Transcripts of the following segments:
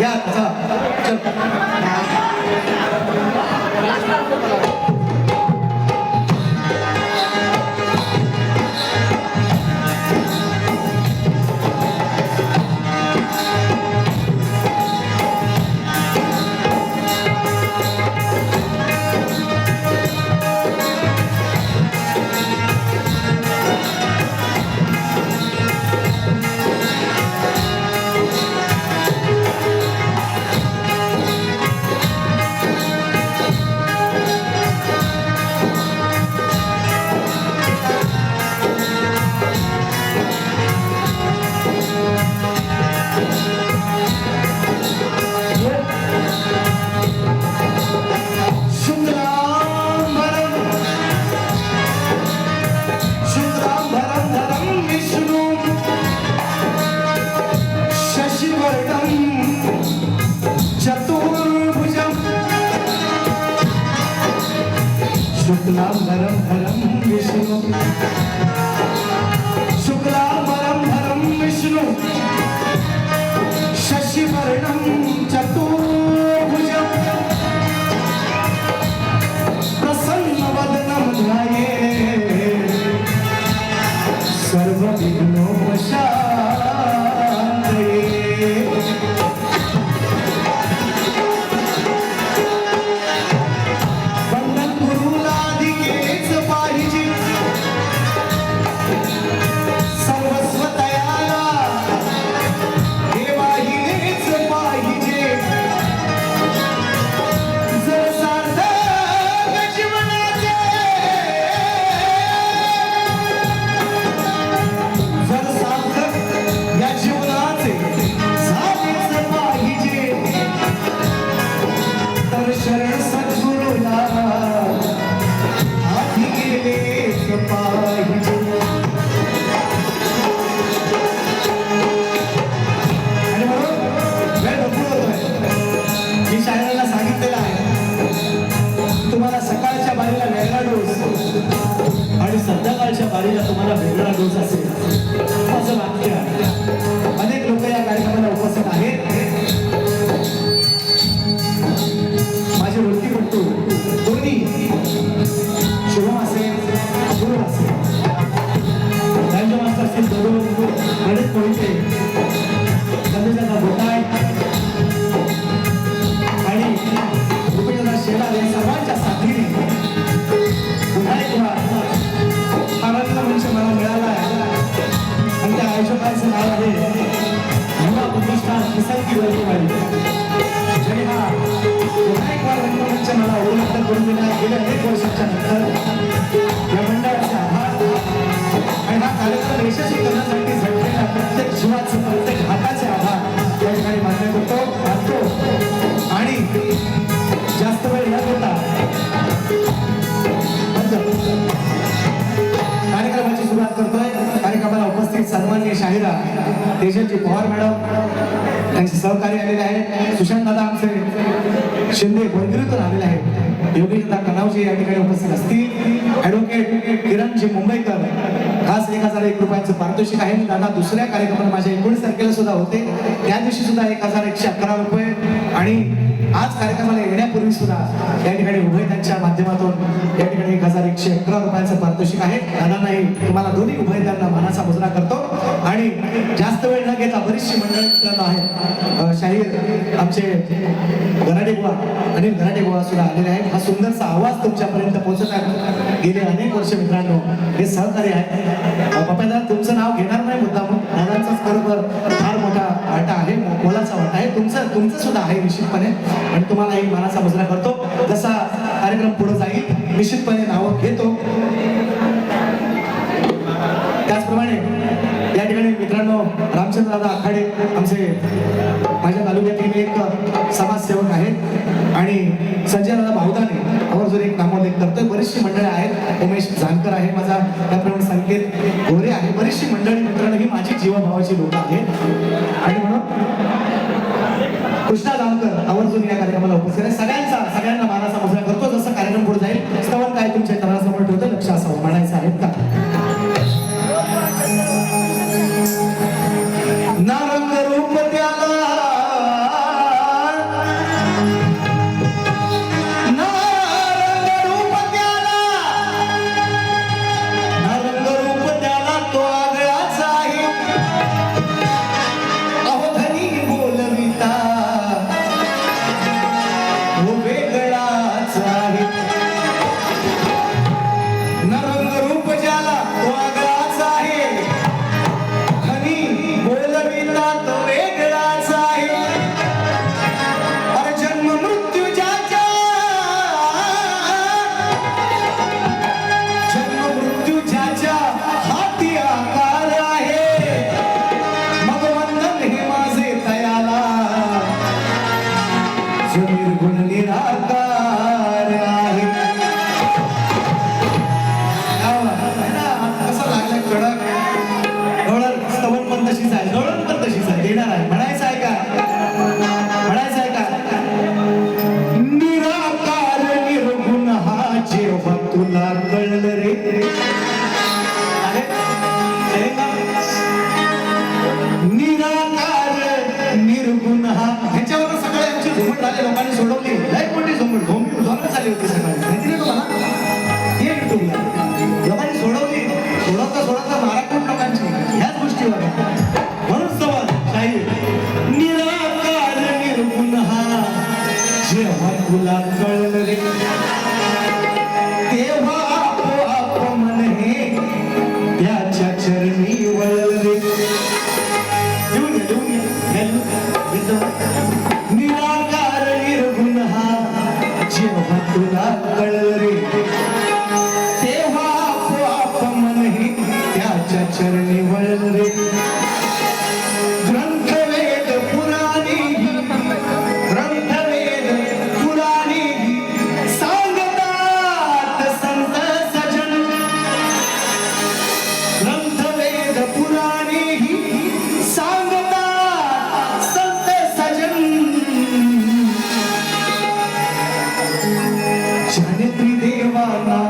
या चल शुक्लांबरं धरं विष्णु शुक्लांबरं धरं विष्णु शशिवर्णं चतुर्भुजं प्रसन्नवदनं ध्यायेत् सर्वविघ्नोपशान्तये। संध्याकाळच्या बारीला तुम्हाला वेगळा डोस असेल असं वाक्य आहे. अनेक लोक या कार्यक्रमाला उपस्थित आहेत. माझे वृत्तीपटू दोन्ही शुभम असेल अपूर्व असेल त्यांच्या मास्टर असतील दोन गणेश मोहिते संदेशाचा भोटाय आणि रुपेशदा शेलार या सर्वांच्या साथीने पुन्हा एक आनंद मंच मला मिळाला आहे आणि त्या आयोजकांचं नाव आहे युवा प्रतिष्ठान किसनकी वर्गवाडी. जरी हा पुन्हा एक रंगमंच मला ओळख करून दिला गेल्या अनेक वर्षाच्या नंतर या मंडळाचे आभार आणि हा कार्यक्रम यशस्वी करण्यासाठी झटलेल्या प्रत्येक जीवाचे प्रत्येक हाताचे आभार या ठिकाणी मान्य करतो आणि जास्त वेळ न होता कार्यक्रमाची सुरुवात करतोय. कार्यक्रमाला उपस्थित सन्माननीय शाहिरा तेजलजी पवार मॅडम त्यांचे सहकारी आलेले आहेत. सुशांत दादा आमचे शिंदे गोंदिरीतून आलेले आहेत. योगेश दादा कनावजी या ठिकाणी उपस्थित असतील. ॲडव्होकेट किरणजी मुंबईकर खास 1001 रुपयांचं पारितोषिक आहे. दादा दुसऱ्या कार्यक्रमाला माझ्या 19 तारखेला सुद्धा होते त्या दिवशी सुद्धा 1111 रुपये आणि आज कार्यक्रमाला येण्यापूर्वी सुद्धा या ठिकाणी उभयतांच्या माध्यमातून या ठिकाणी 1111 रुपयांचं पारितोषिक आहे. दादांनाही तुम्हाला दोन्ही उभयतांना मानाचा मुजरा करतो आणि जास्त वेळ न घेता बरीचशी मंडळी मित्रांनो आहेत. शाहीर आमचे गराडे बुवा अनिल गराडे बुवा सुद्धा आलेले आहेत. हा सुंदरसा आवाज तुमच्यापर्यंत पोहोचवतात गेले अनेक वर्ष मित्रांनो हे सहकार्य आहे. पप्पादा तुमचं नाव घेणार नाही मुद्दाम दादांचाच बरोबर फार मोठा वाटा आहे मोलाचा वाटा आहे तुमचं सुद्धा आहे निश्चितपणे आणि तुम्हाला एक मानाचा मुजरा करतो. जसा कार्यक्रम पुढे जाईल निश्चितपणे नावं घेतो. त्याचप्रमाणे या ठिकाणी मित्रांनो रामचंद्र दादा आखाडे आमचे माझ्या तालुक्यातील एक समाजसेवक आहेत आणि संजय दादा भाऊदाने आवर्जून एक नामोल्लेख करतोय. बरीचशी मंडळी आहेत. उमेश जानकर आहे माझा त्याप्रमाणे संकेत गोरे आहे. बरीचशी मंडळी मित्रांनो ही माझी जीवभावाची लोक आहेत आणि म्हणून कृष्णा जानकर आवर्जून या कार्यक्रमाला उपस्थित आहे. सगळ्यांना मानाचा मुजरा करतो. जसं कार्यक्रम पुढे जाईल स्तवन काय तुमच्या तरासमोर ठेवतं लक्ष असावं म्हणायचं आहेत का. नारंग रूप त्याला जो निर्गुण निराकार आहे. कसं लागलं कडक डोळण स्तवन पण तशीच आहे, डोळण पण तशीच आहे, देणार आहे. म्हणायचं आहे का, म्हणायचं आहे का, निराकार निर्गुण हा जेव्हा तुला कळलं रे. निराकार निर्गुण हा, ह्याच्यावर सगळे आमची झुमट झाले, लोकांनी सोडवली. लय मोठी झुमट झोमट झाली होती सकाळी, माहिती नाही तुम्हाला. हे युट्यूबला लोकांनी सोडवली, सोडवता माराकोट लोकांची ह्याच गोष्टीवर. म्हणून सवाल शाहीर, निराकार निर्गुण हा जेव्हा तुला कळलं रे, तेव्हा आपोआप मन हे त्याच्या चरणी वळलं रे. निराकार निर्गुण हा जेव्हा तुला कळलं रे, तेव्हा आपोआप मन हे त्याच्या चरणी वळलं रे. ग्रंथवेद पुराणी सांगतात संत सजन. ग्रंथवेद पुराणी सांगतात संत सजन. ज्याने त्रिदेवांना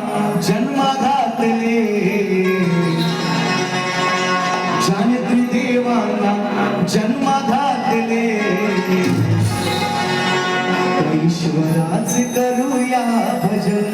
जन्मा घातले, ज्याने त्रिदेवांना जन्मा घातले, ईश्वराच करूया भजन.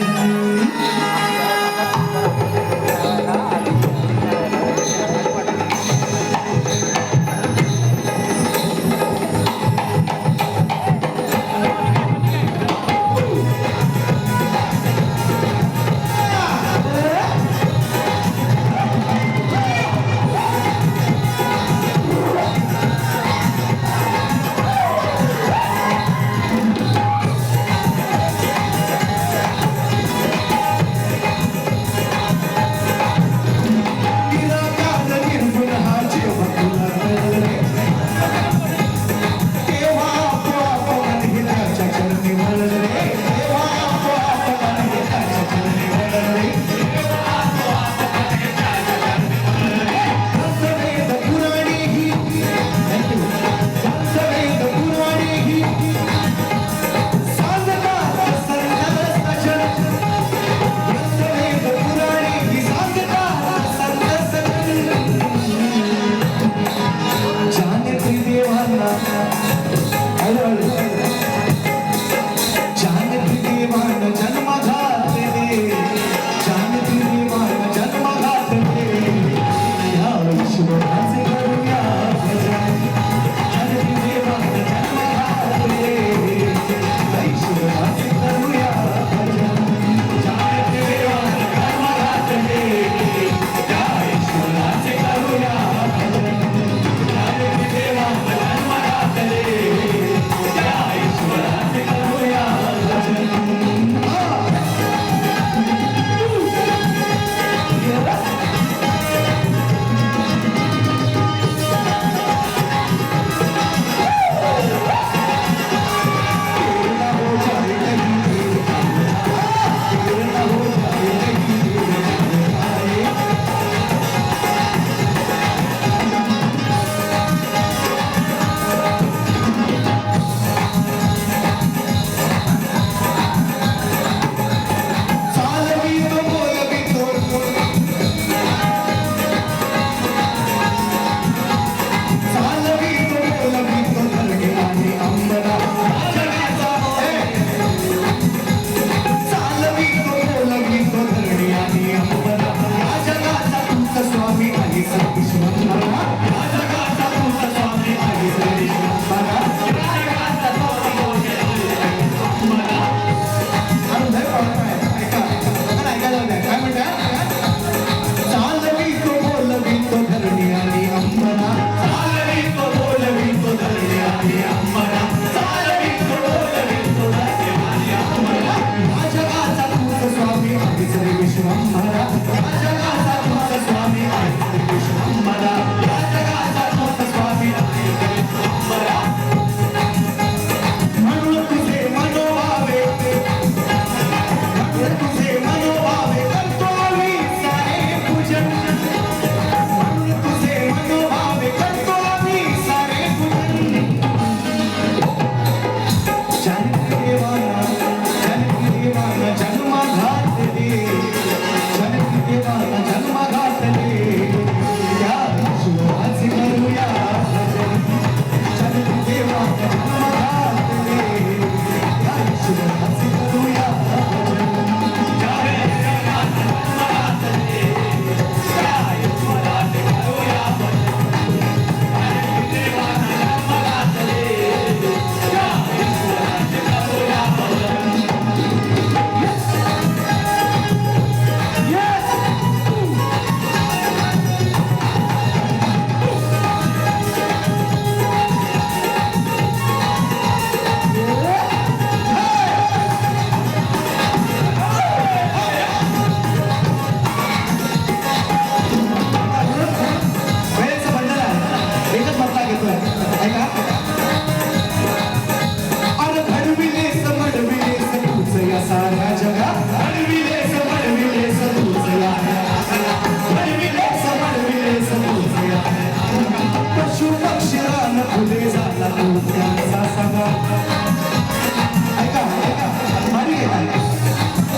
ऐका ऐका भारी आहे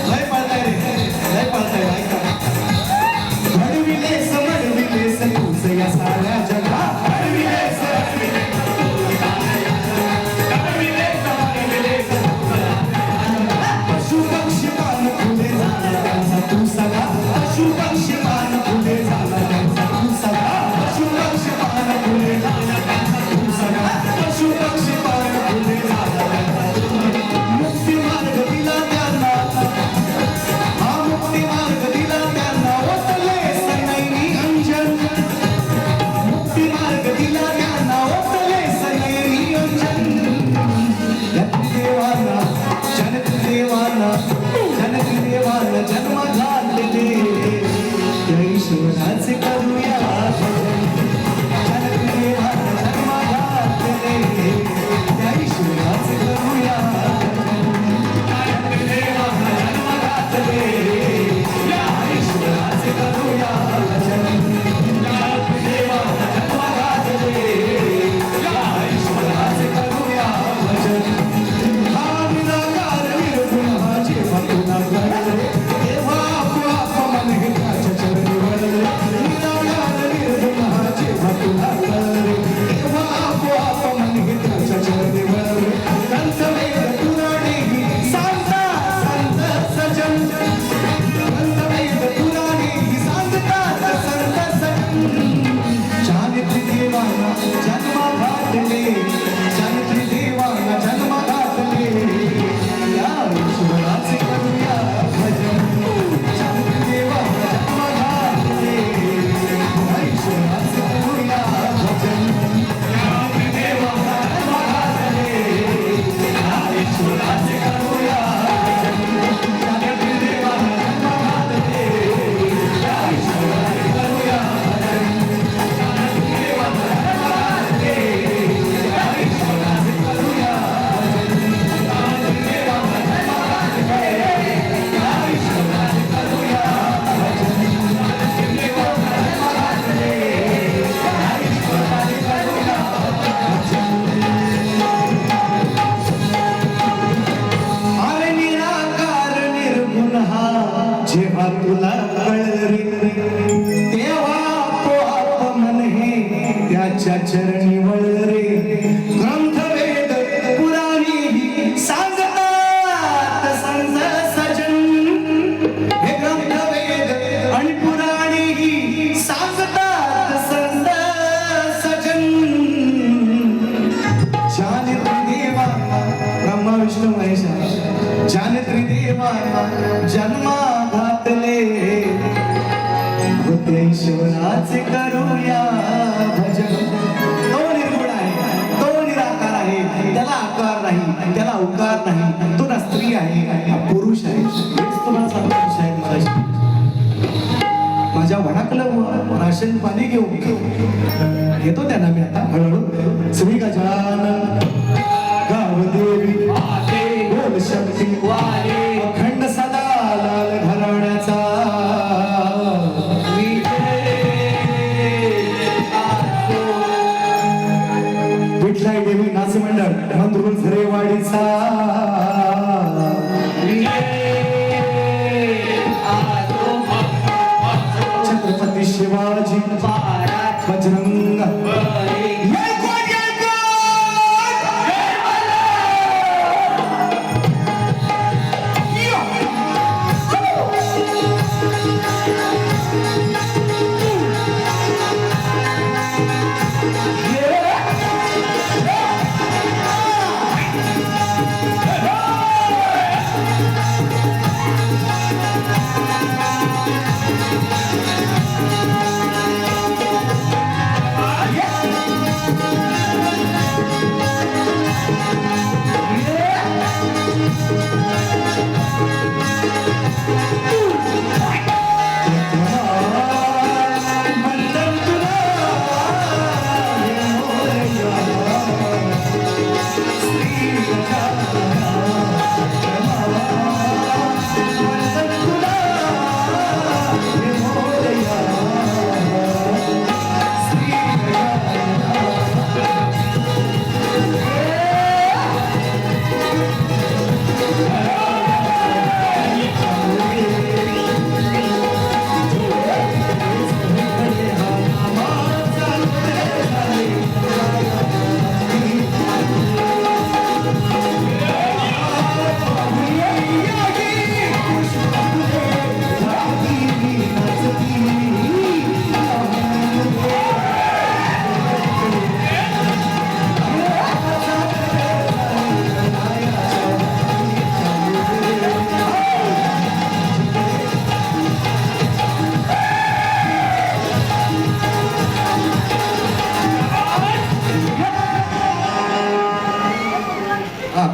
लय पळताय रे लय पळताय ऐका घडविलेस तूच या साऱ्या जगात पशु पक्षी पान फुले झाला त्यांचा तू सगळा पशु पक्षी पान फुले झाला त्यांचा तू सगळा पशु पक्षी पान फुले झाला त्यांचा तू सगळा पशु पक्षी पान फुले झाला त्यांचा मुक्ती मार्ग दिला त्यांना हा मुक्ती मार्ग दिला त्यांना ओतले सनैनी अंजन मुक्ती मार्ग दिला त्यांना ओतले सनैनी अंजन देवाना जनक देवाना जन्म घातले त्या ईश्वराचे करूया जनक देवाना जन्म घातले त्या ईश्वराचे करूया जनक देवाना जन्म घातले त्या ईश्वराचे करूया जनक देवाना जन्म घातले त्या ईश्वराचे करूया भजन जेव्हा तुला कळले तेव्हा आपोआप मन हे त्याच्या चरणी वळले ग्रंथ वेद पुराणी सांगतात संत सजन हे ग्रंथ वेद आणि पुराणी सांगतात संत सजन जाने देवा ब्रह्मा विष्णू महेश जाने देवा जन्मा घातले होते ईश्वराचे करूया भजन तो निर्गुण आहे तो निराकार आहे त्याला आकार नाही त्याला उकार नाही तो ना स्त्री आहे हा पुरुष आहे हेच तुम्हाला सांगतो साहेब मला माझ्या वडाकलं राशन पाणी घेऊन येतो त्यांना मी आता हळूहळू श्री गजानन गावदेवी बोल शक्ती अखंड सदा लाल घराण्याचा विठलाई देवी नाच मंडळ मंदुर झरेवाडीचा छत्रपती शिवाजी बजरंग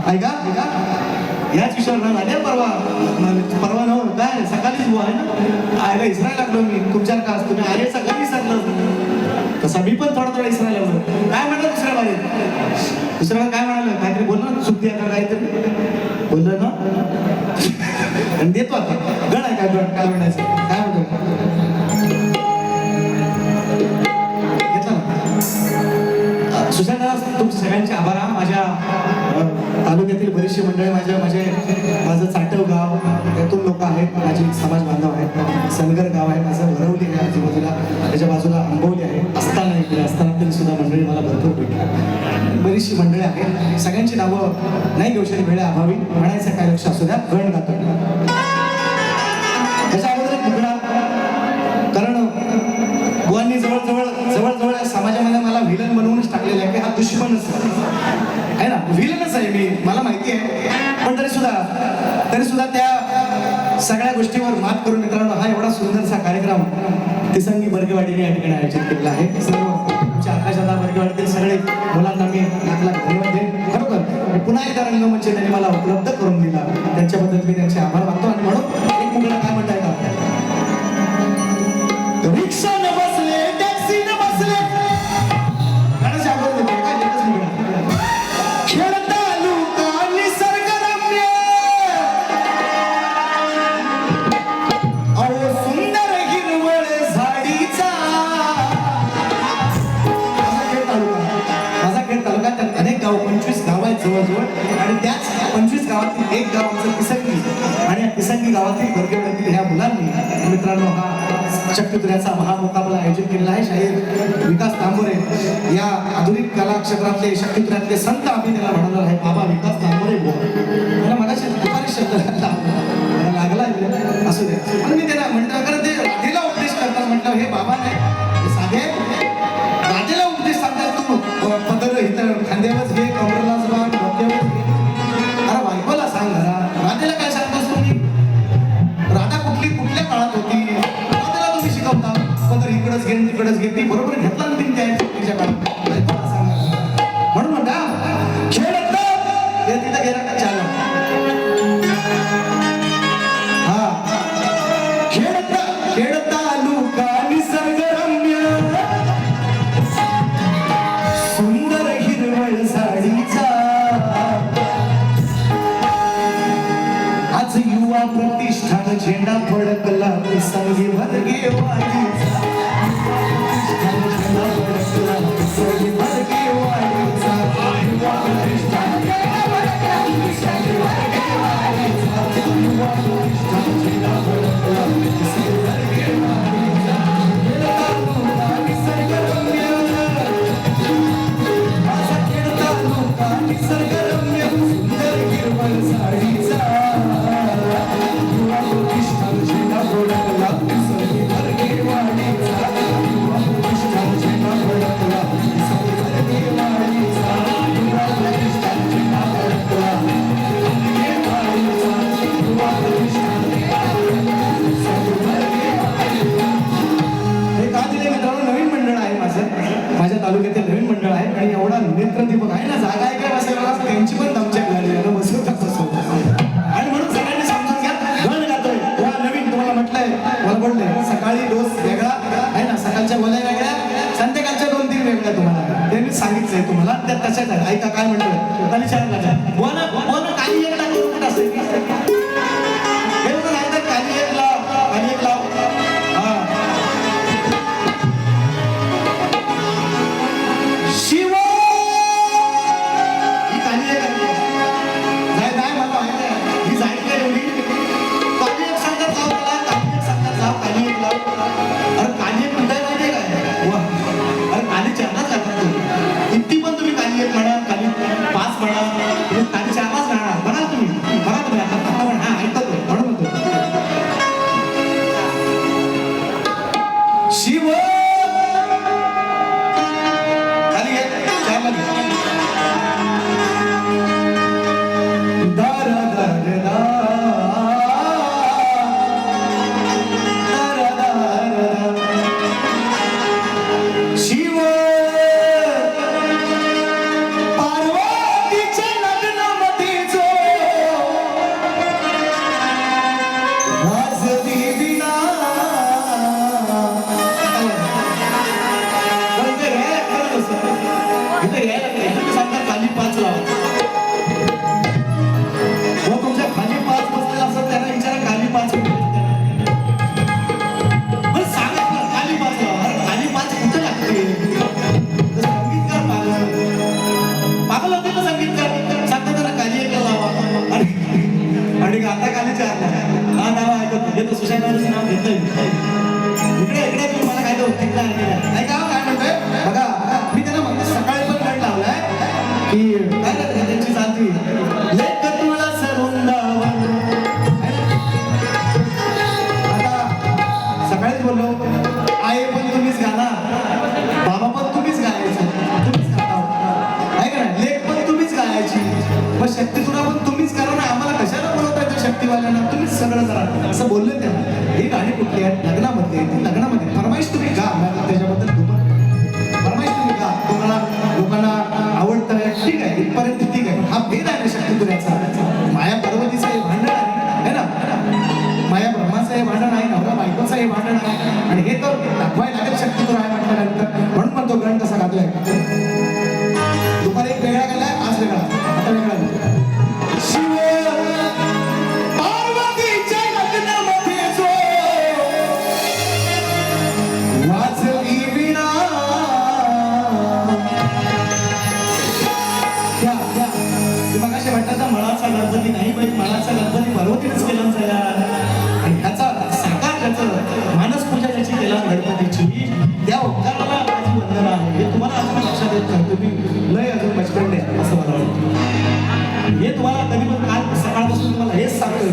ऐका ऐका याच विषयावर ना झाले परवा परवा न काय सकाळीच बुवा आहे ना आयला इसरायला लागलो मी तुमच्या का तुम्ही आले सगळं विसरलं तसा मी पण थोडा थोडा इसरायला लागलो काय म्हणलं दुसऱ्या बाजूत दुसऱ्या काय म्हणालं काहीतरी बोललं ना सुट्टी आता काहीतरी बोललं ना आणि देतो आता गण आहे काय म्हणायचं काय म्हणतो सुशांत तुमच्या सगळ्यांचे आभार माझ्या तालुक्यातील बरीचशी मंडळी माझं चाटव गाव त्यातून लोक आहेत माझे समाज बांधव आहेत सनगर गाव आहे माझं वरवली आहे आजूबाजूला त्याच्या बाजूला आंबवली आहे असताना इकडे असताना सुद्धा मंडळी मला भरपूर भेटली बरीचशी मंडळी आहेत सगळ्यांची नावं नाही घेऊ शकत वेळा अभावी म्हणायचं काय लक्ष असू द्या गण गातो त्याच्या अगोदर एक मुगडा कारण बुवांनी जवळ समाजामध्ये मला व्हिलन बनवूनच टाकलेलं आहे की हा दुश्मनच आहे ना व्हिलनच आहे मी मला माहिती आहे पण तरी सुद्धा त्या सगळ्या गोष्टीवर मात करून मित्रांनो हा एवढा सुंदरसा कार्यक्रम तिसंगी बर्गेवाडीने या ठिकाणी आयोजित केलेला आहे सर्व आमच्या आकाशदादा बर्गेवाडीतील सगळे मुलांना मी लाख धन्यवाद देईन खरोखर पुन्हा एकदा रंगमंच त्यांनी मला उपलब्ध करून दिला त्यांच्याबद्दल मी त्यांचे आभार मानतो आणि म्हणून एक मुलाला काय म्हणता येतात रिक्षा न बसले टॅक्सी न बसले खेळता लुका निसर्गरम्य अहो सुंदर हिरवळ झाडीचा माझा खेळ तालुका त्यात अनेक गाव 25 गाव आहेत जवळजवळ आणि त्याच 25 गावातील एक गाव आमचं पिसंगी आणि या पिसंगी गावातील बर्गेवाडीतील ह्या मुलांनी मित्रांनो हा शक्तित्रयाचा महामुकाबला आयोजित केलेला आहे शाहीर विकास तांबोरे या आधुनिक कला क्षेत्रातले शक्तित्रयातले संत आम्ही त्याला म्हणालो आहे बाबा विकास तांबोरे मला मगाशी दुपारी शब्द लागला असू दे पण मी त्याला म्हटलं कारण ते राधेला उपदेश करतात म्हटलं हे बाबा नाही साधे राधेला उपदेश सांगतात तू पदर इथं खांद्यावरच घे कमरलाच बाग डोक्यावरच घे अरे बायकोला सांग घरा राधेला काय सांगतोस तुम्ही राधा कुठल्या काळात होती पदर इकडंच घेऊन तिकडंच घेतली बरोबर घेतला ना तिच्या काळात म्हणून म्हणता खेळत तिथं गेला चाल हा खेळता लुका निसर्गरम्य सुंदर हिरवळ साडीचा आज युवा प्रतिष्ठान झेंडा फडकला संगी भरगेवाडी माझ्या तालुक्यातील नवीन मंडळ आहे आणि एवढा नेत्रदीपक आहे ना जागा आहे काय बसायला त्यांची पण दमचक झाली आहे आणि म्हणून सगळ्यांनी समजून घ्या गण गातोय नवीन तुम्हाला म्हटलंय मला बोलले सकाळी डोस वेगळा आहे ना सकाळच्या बोल्या वेगळ्या संध्याकाळच्या 2-3 वेगळ्या तुम्हाला ते मी सांगितलंय तुम्हाला त्या तशाच आहे ऐका काय म्हणतोय खाली चार लागा काही एक लाख कुठं असेल हे लोक सांगतात काही एक लाव शिव ही काली एक नाही मला ही जाईल का एवढी काली एक सांगतात लाव काली एक सांगतात लाव काली एक लाव अरे काली एक म्हणताय माहितीये काय अरे काली चारनाच लागतात तू किती पण तुम्ही काली एक म्हणा काली 5 म्हणा तुम्ही काली 4-5 म्हणा तुम्ही आता हा ऐकतो म्हणून म्हणतो शिव पार्वतीच्या लग्न म्हणून आपण तुम्हीच करा ना, आम्हाला कशाला बोलवताय त्या शक्तीवाल्यांना, तुम्हीच सगळं करा असं बोलले त्यांना. ही गाणी कुठली आहे? लग्नामध्ये. ती लग्नामध्ये फरमाईश तुम्ही गा, त्याच्याबद्दल फरमाईश तुम्ही गा. तुम्हाला लोकांना आवडतं आहे ठीक आहे, इथपर्यंत ठीक आहे. पण हा भेद आहे ना शक्तीपुऱ्याचा. माया पार्वतीचं हे भांडण आहे ना, माया ब्रह्माचं हे भांडण आहे, नवरा बायकोचं हे भांडण आहे. आणि हे तर दाखवायला लागेल शक्तीपुर आहे म्हटल्यानंतर. म्हणून पण तो ग्रंथ कसा गातलाय. दुपारी एक वेगळा गेलाय, आज वेगळा, आता वेगळा. शिव पार्वतीच्या लग्नामध्ये जो वाजवी वीणा, मगाशी वाटतं मळाचा गणपती नाही बाई, मळाचा गणपती पार्वतीनेच केला झाला. आणि त्याचा साकार त्याचं मानस पूजा ज्याची केला गणपतीची, त्या उपकाराला माझी वंदना आहे. हे तुम्हाला अजून लक्षात येत नाही, तुम्ही लय अजून बचपन आहे असं मला वाटतं. हे तुम्हाला कधी पण काल सकाळपासून तुम्हाला हेच सांगतोय.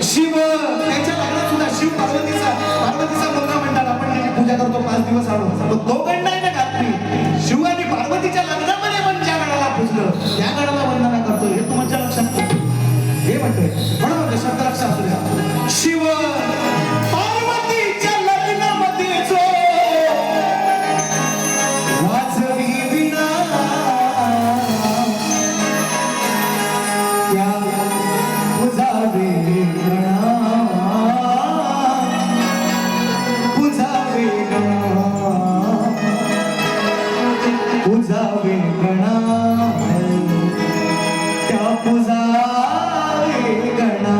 शिव त्याच्या लग्नात सुद्धा शिव पार्वतीचा मुलगा म्हणतात आपण, त्याची पूजा करतो 5 दिवस आलो, तो गण नाही ना घातली. शिव आणि पार्वतीच्या लग्नामध्ये पण ज्या गणाला पूजलं त्या गणाला वंदना करतो. हे तुमच्या लक्षात हे म्हणतोय. म्हणून शब्द लक्षात असू द्या. शिव पार्वतीच्या लग्नामध्ये जो वाजवी वीणा, त्या पुजावे गणा, पुजावे गणा, पुजावे गणा, त्या पुजावे गणा.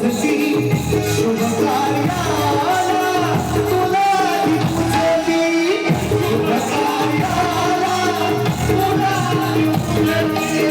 पोचती शुभ कार्याला तुला पोचती शुभ कार्याला तुला पोचती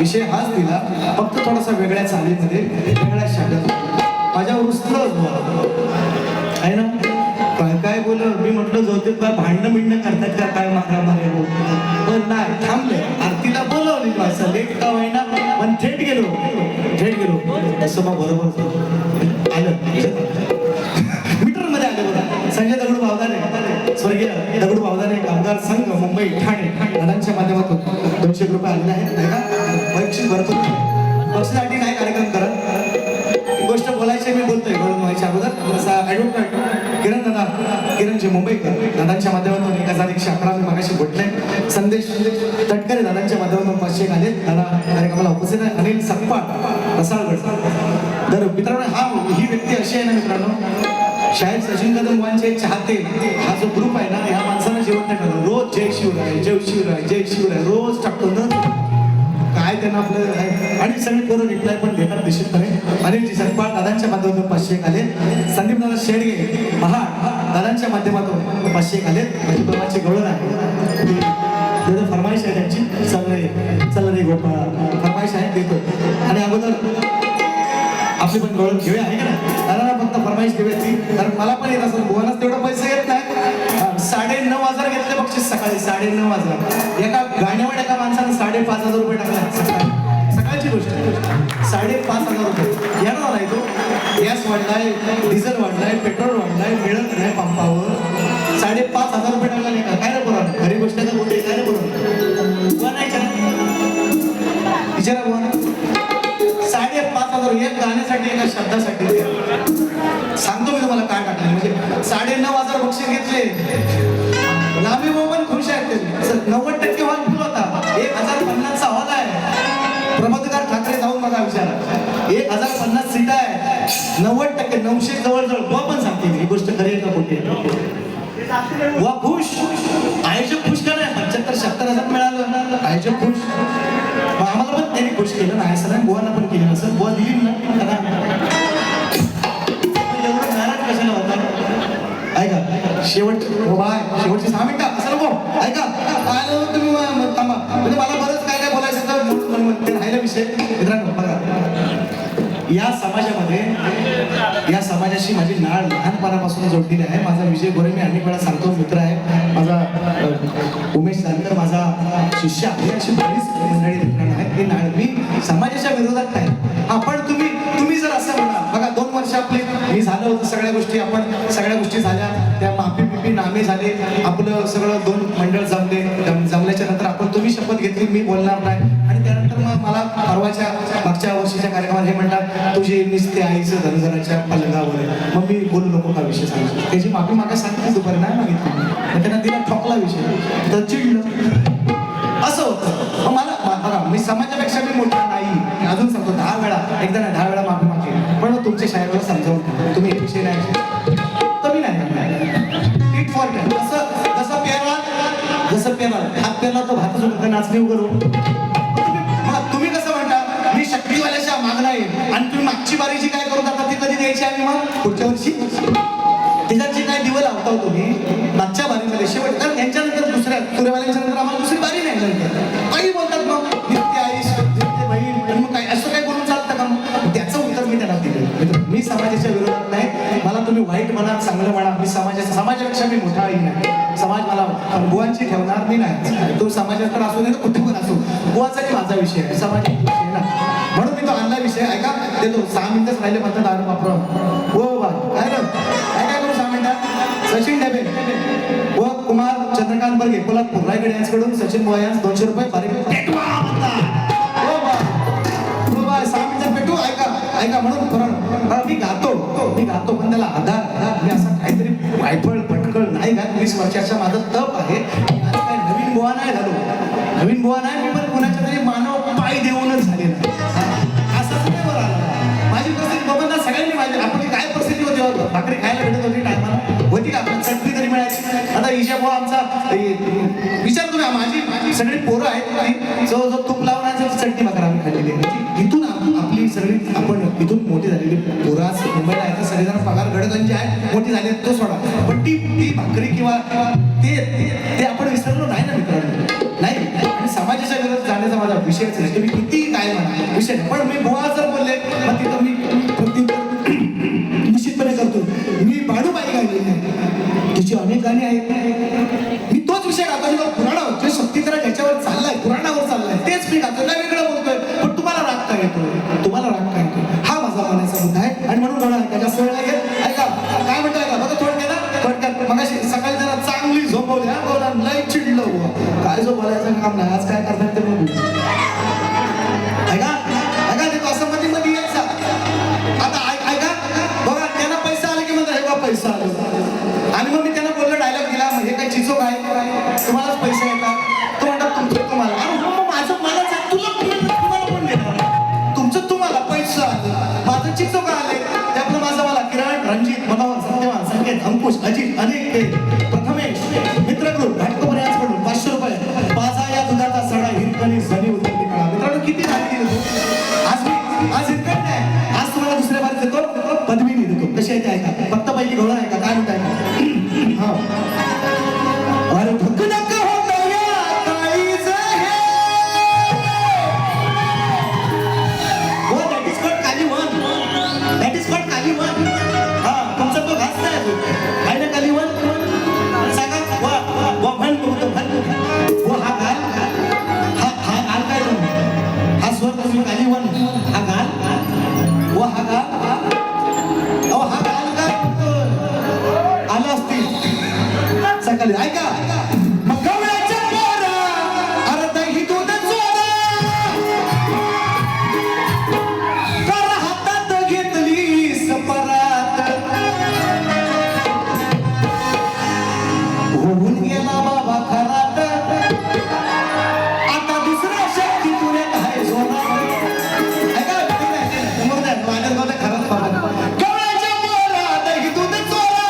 विषय हाच दिला, फक्त थोडासा वेगळ्या चालीमध्ये वेगळ्या शब्दात माझ्यावर रुसलं आहे ना. काय काय बोल मी म्हटलं जाऊ काय भांडणं बिंडणं करतात का काय मारा मारे पण नाही थांबले. आरतीला बोलवली माझं लेट का होईना पण थेट गेलो असं मग बरोबर आलं मीटर मध्ये आले बघा. संजय दगडू भावदारे स्वर्गीय दगडू भावदारे कामगार संघ मुंबई ठाणे दादांच्या माध्यमातून 200 रुपये आलेले आहेत नाही का. बक्षीस भरपूर बक्षीसाठी नाही कार्यक्रम करत गोष्ट बोलायची मी बोलतोय म्हणून व्हायच्या अगोदर असा ॲडव्होकेट किरणजी मुंबईकर दादांच्या माध्यमातून 1111 मी मागाशी बोलले. संदेश तटकरे दादांच्या माध्यमातून 500 आले. दादा कार्यक्रमाला उपस्थित आहे. अनिल सकपाळ रसाळगड. तर मित्रांनो ही व्यक्ती अशी आहे ना मित्रांनो, शाहीर सचिन कदम बुवांचे चाहते हा जो ग्रुप आहे ना ह्या माणसानं जेवण नाही करत. रोज जय शिवराय जय शिवराय जय शिवराय रोज टाकतो ना काय त्यांना आपलं आहे. आणि सगळे पोरं रिप्लाय पण देतात दिसत नाही. अनिलजी सकपाळ दादांच्या माध्यमातून 500 आले. संदीप दादा शेडगे महाड दादांच्या माध्यमातून 500 आले. माझी बाबाची गवळण आहे फरमाईश आहे त्यांची. चल रे गोपाळ फरमाईश आहे देतो. आणि अगोदर आपली पण गवळण घेऊया आहे का ना. दादा फक्त फरमाईश देऊयाची कारण मला पण येत असेल बुवानाच तेवढं पैसे येत नाही. 9,500 घेतले बक्षीस सकाळी 9,500. एका गाण्यावर एका माणसानं 5,500 रुपये टाकले सकाळची गोष्ट 5,500 रुपये येणार नाही तो. गॅस वाढलाय डिझेल वाढलाय पेट्रोल वाढलाय मिळत नाही पंपावर 5,500 रुपये टाकला नाही का. काय रे बोला घरी गोष्ट का बोलते काय रे बोला बुवा नाही विचारा बुवा 5,500 एक गाण्यासाठी एका शब्दासाठी सांगतो मी तुम्हाला काय टाकलं. म्हणजे 9,500 बक्षीस घेतले. लांबी पण खुश आहेत. 90% हॉल फुल होता. 1,050चा हॉल आहे. प्रमोदकार ठाकरे जाऊन बघा विचारा 1,050 सीट आहे. 90% 900 जवळजवळ बुवा पण सांगते ही गोष्ट खरी आहे का कुठे बुवा खुश आयोजक खुश का नाही. 75-76,000 मिळालं आयोजक खुश. आम्हाला पण त्यांनी खुश केलं नाही असं नाही. बुवांना पण केलं असं बुवा दिली ना एवढं नाराज कशाला होता. ऐका शेवटची 6 मिनिटं असं नको. ऐका काय तुम्ही थांबा म्हणजे मला बरंच काय काय बोलायचं तर ते राहिला विषय. मित्रांनो बघा या समाजाशी माझी नाळ लहानपणापासून जोडलेली आहे. माझा विजय गोरे मी अनेक वेळा सांगतो मित्र आहे माझा. उमेश जानकर माझा शिष्य आहे. अशी बरीच मंडळी मित्रांनो आहेत. ही नाळ मी समाजाच्या विरोधात आहे. हा पण तुम्ही जर असं म्हणा बघा 2 वर्ष आपले मी झालं होतं सगळ्या गोष्टी झाल्या. त्या माफी पिपी नामे झाले. आपलं सगळं 2 मंडळ जमल्याच्या नंतर तुम्ही शपथ घेतली मी बोलणार नाही. आणि त्यानंतर मग मला मागच्या वर्षीच्या कार्यक्रमात हे म्हणतात तुझे निस्ते आईचं धनगराच्या पलंगावर. मग मी बोलू नको का विषय सांगतो. त्याची माफी मागा सांगितली दुपारी नाही मागितली. मग त्यांना तिला ठोकला विषय तर चिडलं असं होतं. मला बघा मी समाजापेक्षा मी मोठा नाही. अजून सांगतो 10 वेळा एकदा नाही 10 वेळा माफी मागेल पण द्यायची नाही कमी नाही टीट फॉर टॅट जसं पेरला भात पेरला तो भातच उडत नाचणी करून तुम्ही कसं म्हणता मी शक्तीवाल्याच्या मागणं आहे आणि तुम्ही मागची बारीची काय करून जाता ती कधी द्यायची आणि मग पुढच्या वर्षी त्याच्यात जे काय दिवं लावता तुम्ही मागच्या बारीमध्ये शेवट कारण यांच्यानंतर दुसऱ्या सूर्यवाल्यांच्या नंतर आम्हाला दुसरी बारी नाही नंतर काही बोलतात मग नित्य आईश नित्य बहीण मग काय असं काय बोलून चालतं का मग त्याचं उत्तर मी त्यांना दिलं मी समाजाच्या विरोधात नाही मला तुम्ही वाईट म्हणा चांगलं म्हणा मी समाजापेक्षा मी मोठा आई नाही समाज मला बुवांची ठेवणार मी नाही तो समाजात तर असू नये तर कुठे पण असो बुवाचाही माझा विषय आहे समाजाचा विषय ना म्हणून मी तो आणला विषय ऐका देतो 6 मिनिटच राहिले म्हणतात दारू वापरा हो बा काय काय करू 6 मिनिटात सचिन ढेबे व कुमार चंद्रकांत बर्गे कोल्हापूर रायगड यांच्याकडून सचिन बुवा यांस 200 रुपये बारीक हो बा 6 मिनिटात भेटू ऐका म्हणून मी गातो पण त्याला आधार मी असं काहीतरी वायफळ भटकळ नाही का 20 वर्षाचा माझं तप आहे आज काय नवीन बुवा नाही मी पण कोणाच्या तरी मानव पाय देऊनच झालेला असंच नाही बरं आला माझी परिस्थिती बाबांना सगळ्यांनी माझी आपली काय परिस्थिती होती भाकरी खायला भेटत होती टायमाला होती का आपण चटणी तरी मिळायची आता ईशा बुवा आमचा विचार तुम्ही माझी सगळी पोरं आहेत जवळजवळ तूप लावण्याचं चटणी भाकर आम्ही खाल्लेली आहे इथून आपली सगळी आपण इथून मोठी झालेली पोरं आज मुंबईला आहेत सगळेजण पगार गडगंज आहे मोठी झाली तो सोडा पण ती भाकरी किंवा ते आपण विसरलो नाही ना मित्रांनो नाही आणि समाजाच्या विरोधात जाण्याचा माझा विषयच नाही तुम्ही किती काय म्हणा विषय नाही पण मी बुवा जर बोलले मग तिथं मी निश्चितपणे करतो मी बाणूबाई गायली तिची अनेक गाणी आहेत मी तोच विषय गातो पुराणावर जे शक्तीकरा ज्याच्यावर चाललाय पुराणावर चाललाय तेच मी गातो नाही वेगळं बोलतोय पण तुम्हाला राग काय येतो हा माझा म्हणायचा मुद्दा आहे आणि म्हणून म्हणा ऐका जास्त वेळ लागेल ऐका काय म्हणतो ऐका बघा थोडक्यात मगाशी सकाळी जरा चांगली झोपवली हा बोला लय चिडलो काय जो बोलायचं काम नाही आज काय करतात ते बघू ऐका ते असं मध्ये यायचा आता ऐका बघा त्यांना पैसा आला की म्हणतात हे बा पैसा आला आणि मग मी त्यांना बोललो डायलॉग दिला हे काय चिचो काय तुम्हालाच पैसे येतात तो म्हणतात तुमचं तुम्हाला आणि मग माझं मलाच आहे तुम्हाला पण देणार तुमचं तुम्हाला पैसा आलं माझं चिचो का आले त्यातलं माझं मला किरण रणजित मनोहर सत्यवान संकेत अंकुश अजित अनेक ते प्रथमेश मित्रगृह घाटकोपर याचकडून 500 रुपये बाजा या दुधाचा सडा हिरकणी झणी उतरली काळा मित्रांनो किती झाली दिली आज हिरकण नाही आज तुम्हाला दुसऱ्या बारीत देतो पदवी देतो कशी आहे ते ऐका फक्त पहिली घोडा ऐका काय म्हणताय हा अरे भुक नका होत या काळीज हे हो दॅट इज कॉल्ड कालीवन हा तुमचा तो घास नाही आहे ना कालीवन सांगा वा म्हण बोलतो वो हा गाल हा गाल काय हा स्वर तुम्ही कालीवन हा गाल वो हा गाल हा गाल काय आलं असतील सकाळी ऐका मग गवळ्याच्या पोरा अरे दही दूध चोरा कर हातात घेतली सपरात होऊन गेला बाबा खरात आता दुसऱ्या शक्ती तुला काय जोरात ऐका माझ्या खरात बाबा गवळ्याच्या पोरा दही दूध चोरा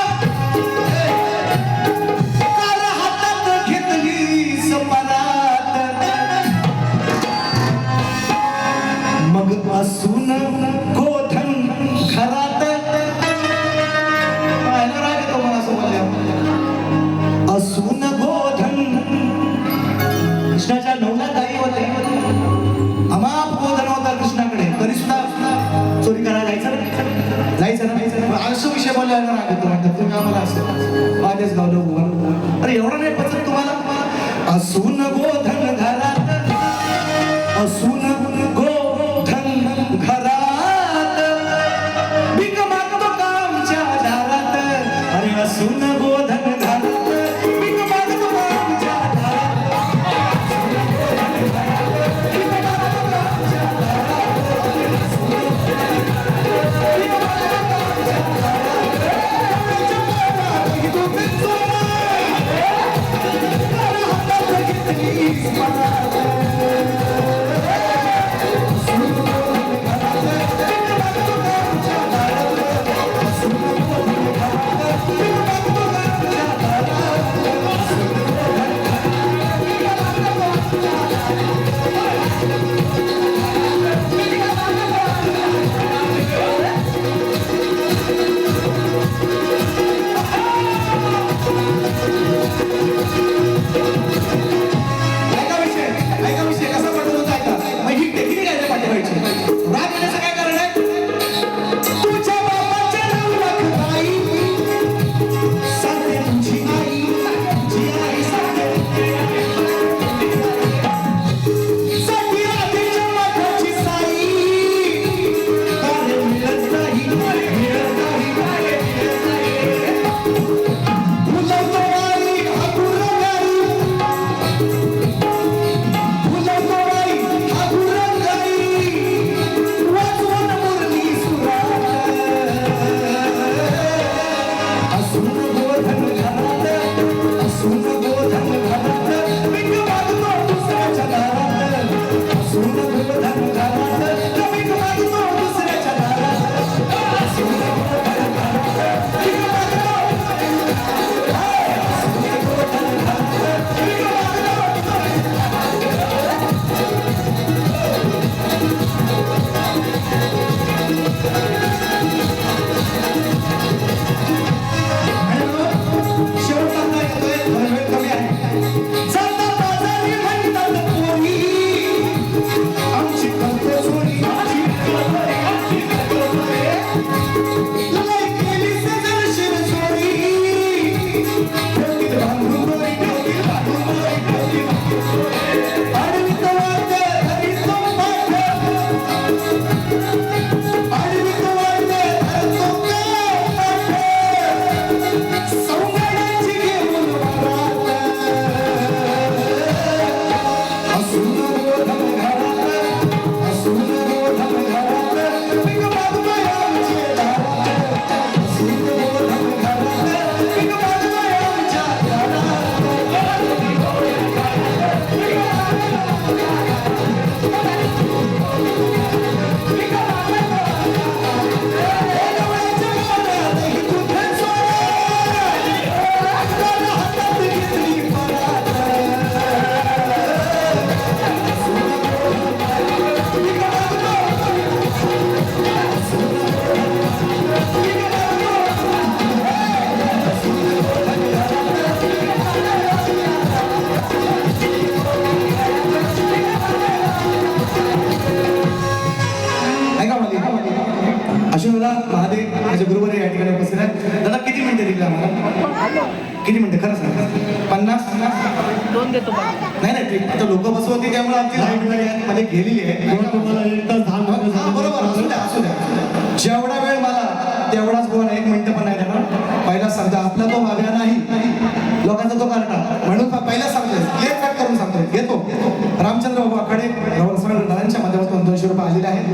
मग असून गोधन घरात राग येतो मग असं बोलल्या असून गोधन कृष्णाच्या 9 ताई होते अमाप गोधन होता कृष्णाकडे तरी सुद्धा चोरी करायला जायचं ना असं विषय बोलायला राग येतो म्हणतात तुम्ही आम्हाला असं माझ्याच गावलं अरे एवढं नाही पचत तुम्हाला असून गोधन घरात असून गोधन घरात भीक मागतो कामच्या दारात अरे असून गोधन घरात भीक मागतो कामच्या दारात महादेव माझे गुरुवर या ठिकाणी उपस्थित आहेत. दादा किती मिनिटं दिली आम्हाला? किती मिनिटं खरं सांगा? 50? नाही नाही, आता लोक बसवती त्यामुळे आमची लाईट मध्ये गेलेली आहे. तुम्हाला एक तास 10 मिनिटं हा, बरोबर, असू द्या असू द्या. जेवढा वेळ मला तेवढाच बोल, 1 मिनिटं पण नाही देणार. पहिला सांगतो आपला तो मागला नाही, लोकांचा तो कार्टा, म्हणून पहिला सांगतोय, क्लिअर कट करून सांगतोय. घेतो रामचंद्र बाबू आखाडे दादांच्या माध्यमातून 200 रुपये आलेले आहेत.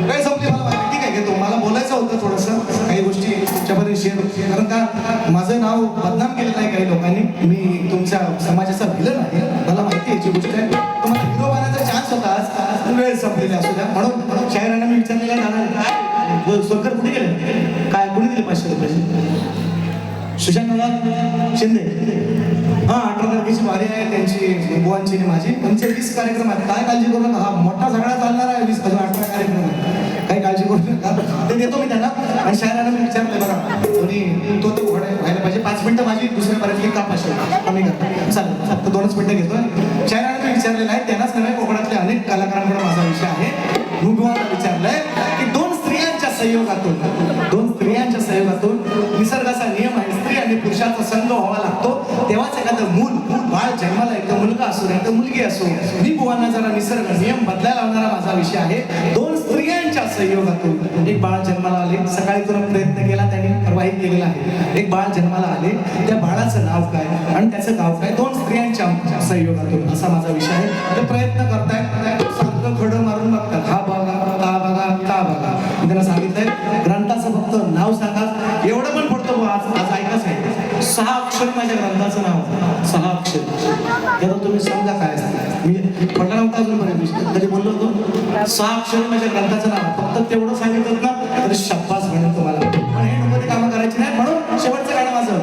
काय संपली मला माहिती, ठीक आहे घेतो. मला बोलायचं होतं थोडंसं काही गोष्टी तुमच्यापर्यंत शेअर, कारण का माझं नाव बदनाम केलेलं आहे काही लोकांनी. मी तुमच्या समाजाचा विलन आहे, मला माहिती आहे याची गोष्ट आहे. तुम्हाला हिरो बनायचा चान्स होता, आज वेळ संपलेली असू द्या. म्हणून शायरांना मी विचारलेलं दादा सोलकर कुठे गेले, काय कुणी दिले 500 रुपये? सुशांत दादा शिंदे. हा, 18 तारखेची वारी आहे त्यांची, बुवांची आणि माझी. 20 कार्यक्रम आहेत, काय काळजी करू नका. हा मोठा सगळा चालणार आहे, 20 अजून 18 कार्यक्रम आहे, काही काळजी करू नका. ते देतो मी त्यांना. आणि शायरांना मी विचारलंय बघा, कोणी तो व्हायला पाहिजे. 5 मिनिटं माझी दुसऱ्या पर्यंत का 500 कमी करतो, चालेल फक्त 2च मिनिटं घेतोय. शायरांना मी विचारलेलं आहे, त्यांनाच नव्हे कोकणातल्या अनेक कलाकारांकडे माझा विषय आहे. मुगवाला विचारलंय की 2 स्त्रियांच्या संयोगातून निसर्गाचा नियम आहे, स्त्री आणि पुरुषाचा संग व्हावा लागतो, तेव्हाच एखादं मूल बाळ जन्माला येतं, मुलगा असो नाही तर मुलगी असो. मी बुवांना जरा निसर्ग नियम बदलायला लावणारा माझा विषय आहे. 2 स्त्रियांच्या संयोगातून एक बाळ जन्माला आले. सकाळी तुला प्रयत्न केला, त्यांनी प्रवाहित केलेला आहे. एक बाळ जन्माला आले, त्या बाळाचं नाव काय आणि त्याचं गाव काय? 2 स्त्रियांच्या संयोगातून असा माझा विषय आहे. ते प्रयत्न करतायत, सारखं खडं मारून बघतात, हा बघा ता बघा ता बघा. मी त्यांना सांगितलंय ग्रंथाचं फक्त नाव सांगा, एवढं पण पडतो. आज ऐकाच आहे, 6 अक्षर माझ्या ग्रंथाचं नाव, 6 अक्षर. त्याला तुम्ही समजा काय असतं, मी पडला नव्हता अजूनपर्यंत, कधी बोललो होतो 6 अक्षर माझ्या ग्रंथाचं नाव. फक्त तेवढं सांगितलं ना तर शब्बास म्हणेल तुम्हाला. पण हे नको ते कामं करायची नाही, म्हणून शेवटचं गाणं माझं.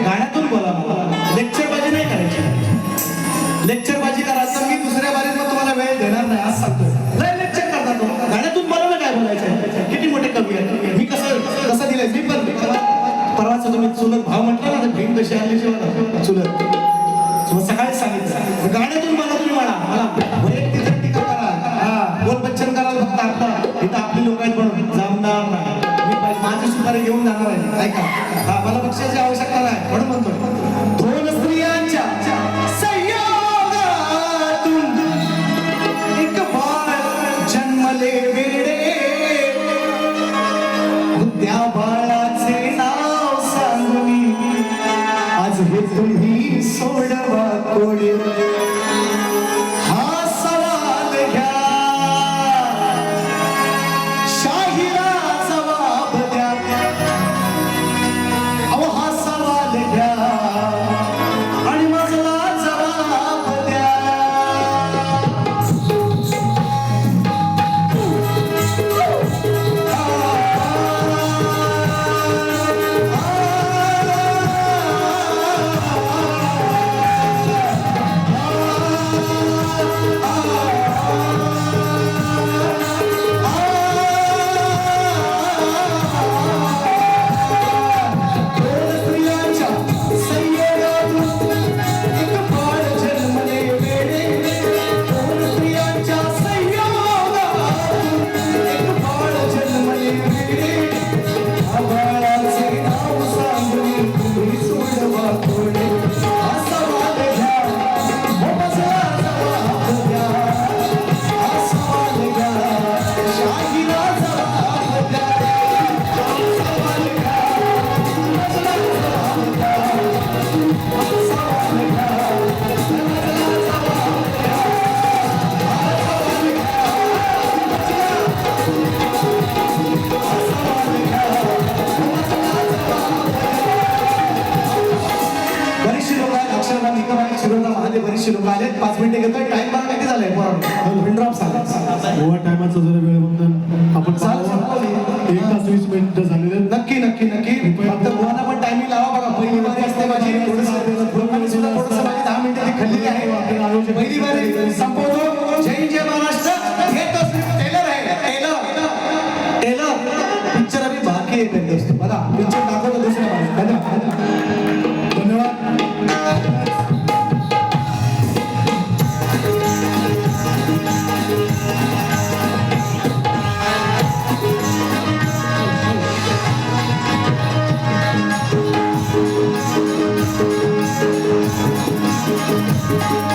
गाण्यातून बोला, लेक्चरबाजी नाही करायची. लेक्चरबाजी कराल तर मी दुसऱ्या बारीत मग तुम्हाला वेळ देणार नाही, आज सांगतो. लय लेक्चर करता तो, गाण्यातून मला ना काय बोलायचं. किती मोठे कवी आहेत, मी कसं दिलंय. मी पण परवाच तुम्ही चुलत भाव म्हटलं ना, तर भीम कशी आली चुलत, सकाळीच सांगितलं. गाण्यातून मला तुम्ही म्हणा, मला वैयक्तिक टीका करा, हा बोल बच्चन कराल फक्त. आता इथं आपली लोक आहेत म्हणून जमणार नाही. माझी सुपारी घेऊन जाणार आहे, ऐका. हा, मला पक्षाची आवश्यकता नाही, म्हणून म्हणतो 2 स्त्रियांच्या संयोगातून एक बाळ जन्मले वेडे, त्या बाळाचे नाव सांगून आज हे तुम्ही सोडवा कोणी. हा सवाल घ्या, शाहिरा जबाब द्या. अहो हा सवाल घ्या आणि मजला जबाब द्या. बरीचशी लोक आले. 5 मिनिटं घेतोय. टाइम बघा किती झालंय. ड्रॉप झाला. ओव्हर टायमाचा जरा वेळ बघून आपण 1 तास 20 मिनिटं झालेले. नक्की नक्की नक्की. फक्त गोवाना पण टायमिंग लावा बघा. पहिली वारी असते माझी. Thank